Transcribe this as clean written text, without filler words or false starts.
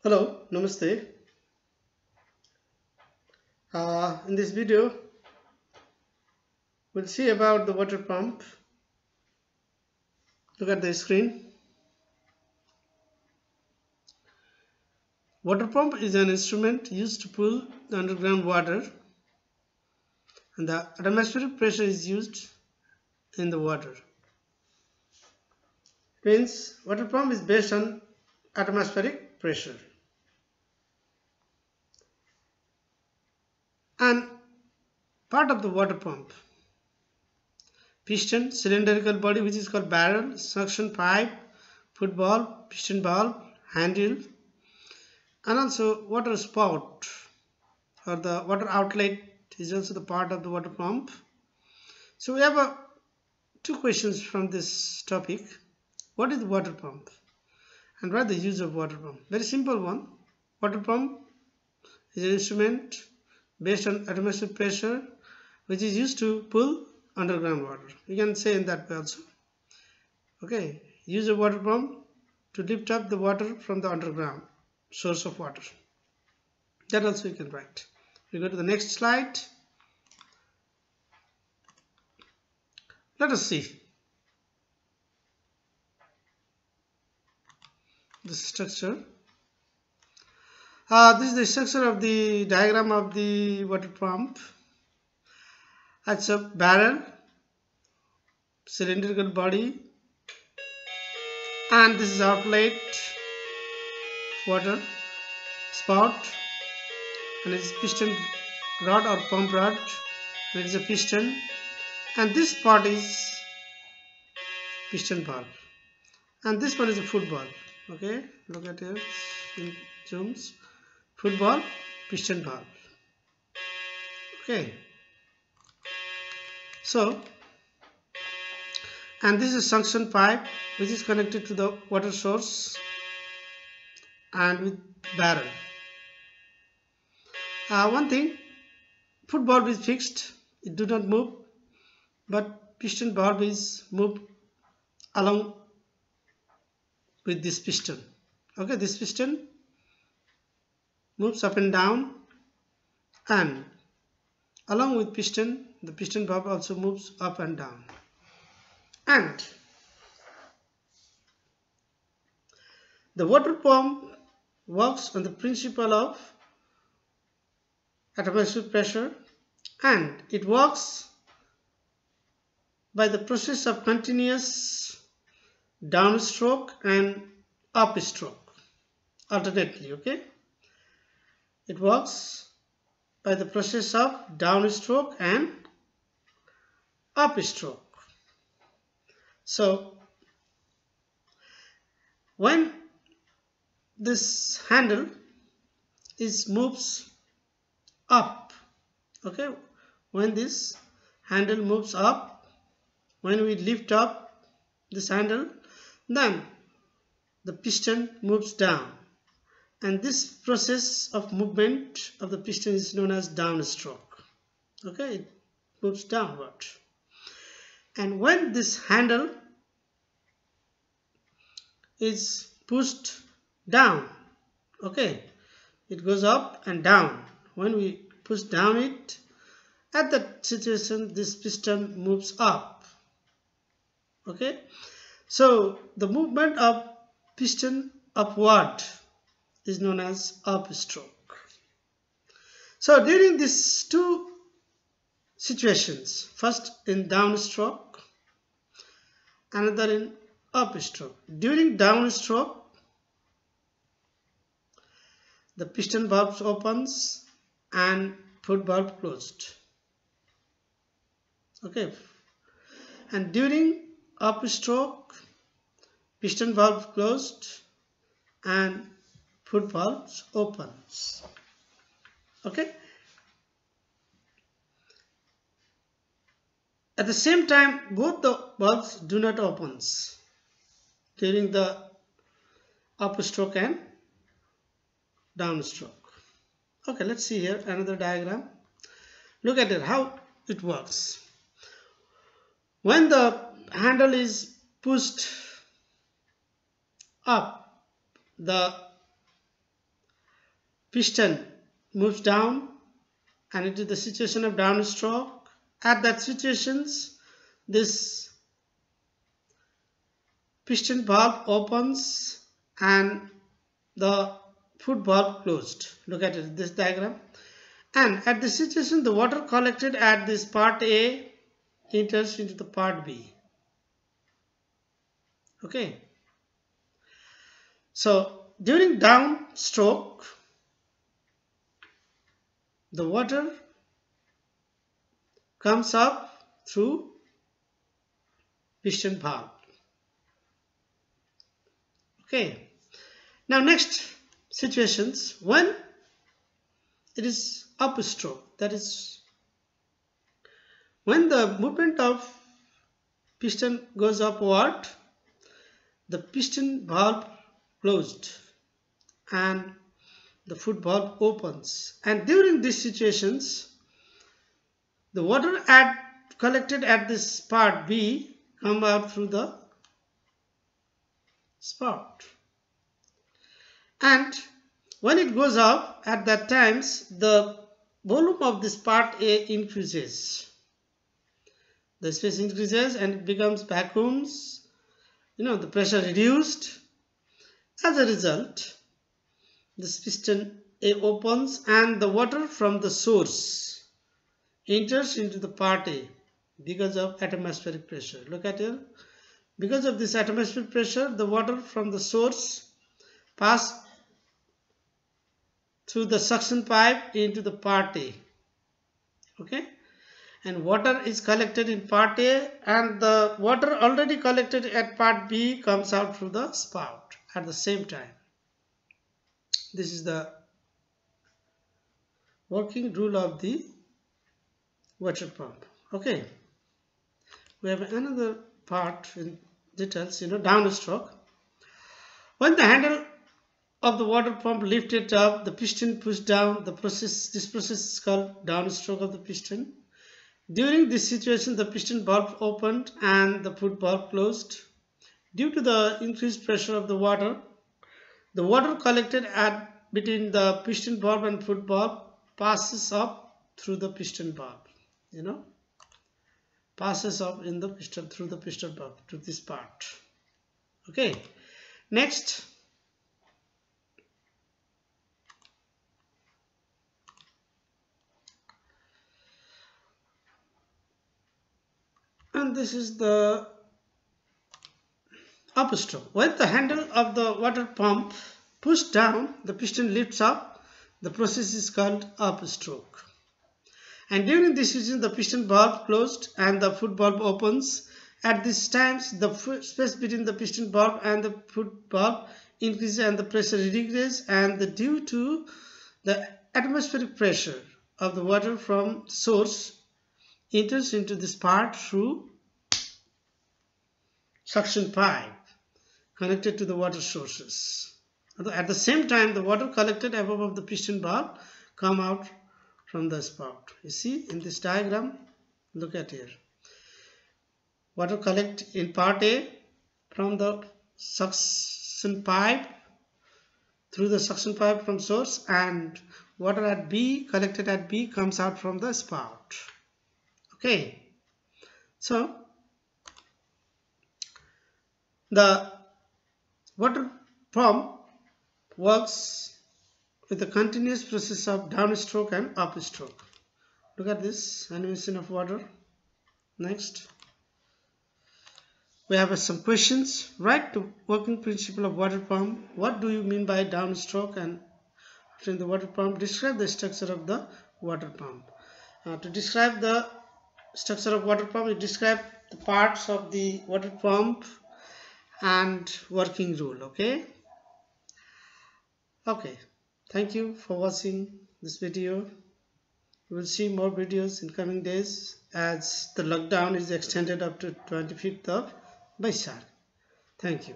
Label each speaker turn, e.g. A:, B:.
A: Hello, Namaste. In this video, we'll see about the water pump. Look at the screen. Water pump is an instrument used to pull the underground water, and the atmospheric pressure is used in the water. Means water pump is based on atmospheric pressure. And part of the water pump: piston, cylindrical body which is called barrel, suction pipe, foot valve, piston valve, handle, and also water spout or the water outlet is also the part of the water pump. So we have two questions from this topic. What is the water pump and what is the use of water pump? Very simple one. Water pump is an instrument based on atmospheric pressure which is used to pull underground water. You can say in that way also. Okay, use a water pump to lift up the water from the underground source of water. That also you can write. We go to the next slide. Let us see the structure. This is the structure of the diagram of the water pump. It's a barrel, cylindrical body, and this is outlet, water spout, and it's piston rod or pump rod, and it is a piston, and this part is piston valve, and this one is a foot valve. Okay, look at it in zooms. Foot valve, piston valve. Okay, so, and this is suction pipe which is connected to the water source and with barrel. One thing, foot valve is fixed, it do not move, but piston valve is moved along with this piston. Okay, this piston moves up and down, and along with piston, the piston valve also moves up and down. And the water pump works on the principle of atmospheric pressure, and it works by the process of continuous downstroke and upstroke alternately. Okay, it works by the process of downstroke and upstroke. So when this handle moves up, okay, when this handle moves up, when we lift up this handle, then the piston moves down, and this process of movement of the piston is known as downstroke. Okay, it moves downward, and when this handle is pushed down, okay, it goes up and down. When we push down it, at that situation this piston moves up. Okay, so the movement of piston upward is known as upstroke. So during these two situations, first in downstroke, another in upstroke. During downstroke, the piston valve opens and foot valve closed. Okay, and during upstroke, piston valve closed and foot valves opens. Okay, at the same time both the valves do not opens during the upstroke and downstroke. Okay, let's see here another diagram. Look at it, how it works. When the handle is pushed up, the piston moves down and into the situation of downstroke. At that situations, this piston valve opens and the foot valve closed. Look at it, this diagram. And at this situation, the water collected at this part A enters into the part B. Okay. So during downstroke, the water comes up through piston valve. Okay. Now next situations, when it is upstroke, that is when the movement of piston goes upward, the piston valve closed and the foot valve opens, and during these situations the water collected at this part B come out through the spout, and when it goes up, at that times the volume of this part A increases, the space increases and it becomes vacuums, the pressure reduced. As a result, this piston A opens and the water from the source enters into the part A because of atmospheric pressure. Look at here. Because of this atmospheric pressure, the water from the source passes through the suction pipe into the part A. Okay. And water is collected in part A, and the water already collected at part B comes out through the spout at the same time. This is the working rule of the water pump. Okay. We have another part in details, downstroke. When the handle of the water pump lifted up, the piston pushed down, this process is called downstroke of the piston. During this situation, the piston valve opened and the foot valve closed. Due to the increased pressure of the water collected between the piston valve and foot valve passes up through the piston valve, passes up through the piston valve to this part. Okay, next, and this is the upstroke. When the handle of the water pump pushed down, the piston lifts up. The process is called upstroke. And during this situation, the piston valve closed and the foot valve opens. At these times, the space between the piston valve and the foot valve increases and the pressure decreases, and due to the atmospheric pressure of the water from source enters into this part through suction pipe connected to the water sources. At the same time, the water collected above the piston valve come out from the spout. You see in this diagram, look at here. Water collect in part A from the suction pipe through the suction pipe from source, and water at B collected at B comes out from the spout. Okay, so the water pump works with a continuous process of downstroke and upstroke. Look at this animation of water. Next, we have some questions. Write the working principle of water pump. What do you mean by downstroke? And after the water pump, describe the structure of the water pump. To describe the structure of water pump, you describe the parts of the water pump and working rule. Okay, thank you for watching this video. We will see more videos in coming days as the lockdown is extended up to 25th of Baisakh. Thank you.